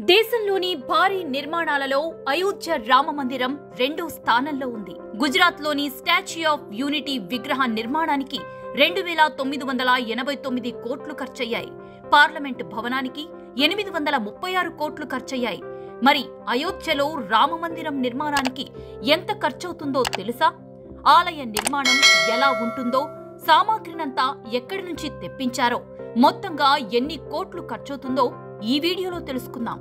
దేశంలోని భారీ నిర్మాణాలలో అయోధ్య రామ మందిరం రెండో స్థానంలో ఉంది. గుజరాత్లోని స్టాచ్యూ ఆఫ్ యూనిటీ విగ్రహ నిర్మాణానికి 2989 కోట్లు ఖర్చయ్యాయి. పార్లమెంట్ భవనానికి 836 కోట్లు ఖర్చయ్యాయి. మరి అయోధ్యలో రామ మందిరం నిర్మాణానికి ఎంత ఖర్చవుతుందో తెలుసా? ఆలయ నిర్మాణం ఎలా ఉంటుందో, సామాగ్రినంతా ఎక్కడి నుంచి తెప్పించారో, మొత్తంగా ఎన్ని కోట్లు ఖర్చవుతుందో ఈ వీడియోలో తెలుసుకుందాం.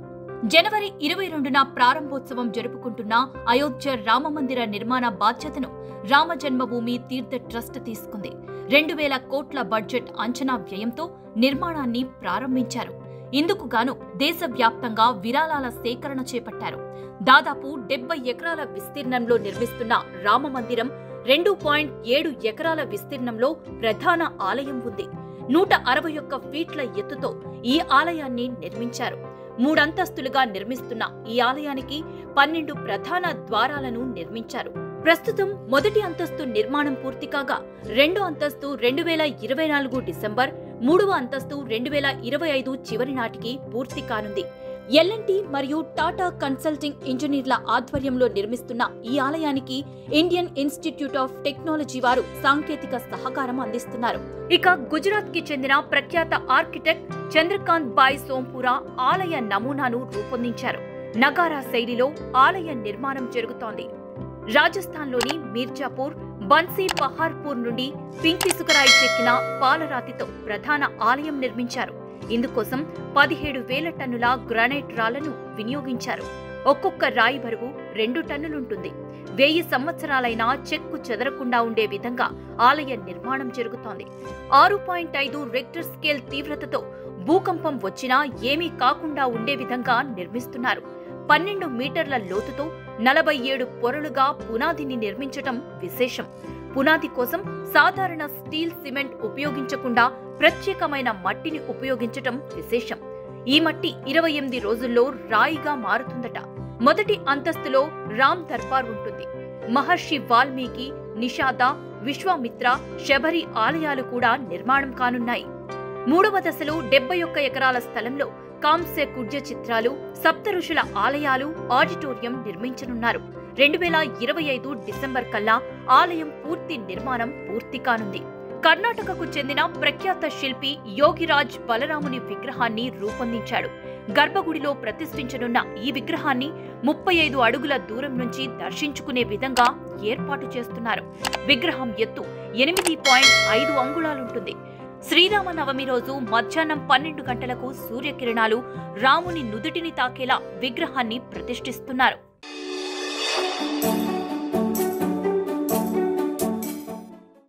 జనవరి 22న ప్రారంభోత్సవం జరుపుకుంటున్న అయోధ్య రామమందిర నిర్మాణ బాధ్యతను రామ జన్మభూమి తీర్థ ట్రస్ట్ తీసుకుంది. 2000 కోట్ల బడ్జెట్ అంచనా వ్యయంతో నిర్మాణాన్ని ప్రారంభించారు. ఇందుకు గాను దేశవ్యాప్తంగా విరాళాల సేకరణ చేపట్టారు. దాదాపు 70 ఎకరాల విస్తీర్ణంలో నిర్మిస్తున్న రామ మందిరం 2.7 ఎకరాల విస్తీర్ణంలో ప్రధాన ఆలయం ఉంది. 161 ఫీట్ల ఎత్తుతో ఈ ఆలయాన్ని నిర్మించారు. 3 అంతస్తులుగా నిర్మిస్తున్న ఈ ఆలయానికి 12 ప్రధాన ద్వారాలను నిర్మించారు. ప్రస్తుతం మొదటి అంతస్తు నిర్మాణం పూర్తి కాగా, రెండో అంతస్తు 2024 డిసెంబర్, మూడవ అంతస్తు 2025 చివరి నాటికి పూర్తి కానుంది. L&T మరియు టాటా కన్సల్టింగ్ ఇంజనీర్ల ఆధ్వర్యంలో నిర్మిస్తున్న ఈ ఆలయానికి ఇండియన్ ఇన్స్టిట్యూట్ ఆఫ్ టెక్నాలజీ వారు సాంకేతిక సహకారం అందిస్తున్నారు. ఇక గుజరాత్ కి చెందిన ప్రఖ్యాత ఆర్కిటెక్ట్ చంద్రకాంత్ బాయ్ సోంపురా ఆలయ నమూనాను రూపొందించారు. నగారా శైలిలో ఆలయ నిర్మాణం జరుగుతోంది. రాజస్థాన్లోని మీర్జాపూర్, బన్సీ పహార్పూర్ నుండి పింక్ ఇసుకరాయి చెక్కిన పాలరాతితో ప్రధాన ఆలయం నిర్మించారు. ఇందుకోసం 17,000 టన్నుల గ్రానైట్ రాళ్లను వినియోగించారు. ఒక్కొక్క రాయి బరువు 2 టన్నులుంటుంది. 1000 సంవత్సరాలైనా చెక్కు చెదరకుండా ఉండే విధంగా ఆలయ నిర్మాణం జరుగుతోంది. 6.5 రెక్టర్ స్కేల్ తీవ్రతతో భూకంపం వచ్చినా ఏమీ కాకుండా ఉండే విధంగా నిర్మిస్తున్నారు. 12 మీటర్ల లోతుతో 47 పొరలుగా పునాదిని నిర్మించటం విశేషం. పునాది కోసం సాధారణ స్టీల్ సిమెంట్ ఉపయోగించకుండా ప్రత్యేకమైన మట్టిని ఉపయోగించటం విశేషం. ఈ మట్టి 28 రోజుల్లో రాయిగా మారుతుందట. మొదటి అంతస్తులో రామ్ దర్బార్ ఉంటుంది. మహర్షి వాల్మీకి, నిషాద, విశ్వామిత్ర, శబరి ఆలయాలు కూడా నిర్మాణం కానున్నాయి. మూడవ దశలో 71 ఎకరాల స్థలంలో కాంస్య కుడ్య చిత్రాలు, సప్త ఋషుల ఆలయాలు, ఆడిటోరియం నిర్మించనున్నారు. 2025 డిసెంబర్ కల్లా ఆలయం పూర్తి నిర్మాణం పూర్తి కానుంది. కర్ణాటకకు చెందిన ప్రఖ్యాత శిల్పి యోగిరాజ్ బలరాముని విగ్రహాన్ని రూపొందించాడు. గర్భగుడిలో ప్రతిష్ఠించనున్న ఈ విగ్రహాన్ని 35 అడుగుల దూరం నుంచి దర్శించుకునే విధంగా ఏర్పాటు చేస్తున్నారు. విగ్రహం ఎత్తు 8.5 అంగుళాలుంటుంది. శ్రీరామనవమి రోజు మధ్యాహ్నం 12 గంటలకు సూర్యకిరణాలు రాముని నుదుటిని తాకేలా విగ్రహాన్ని ప్రతిష్ఠిస్తున్నారు.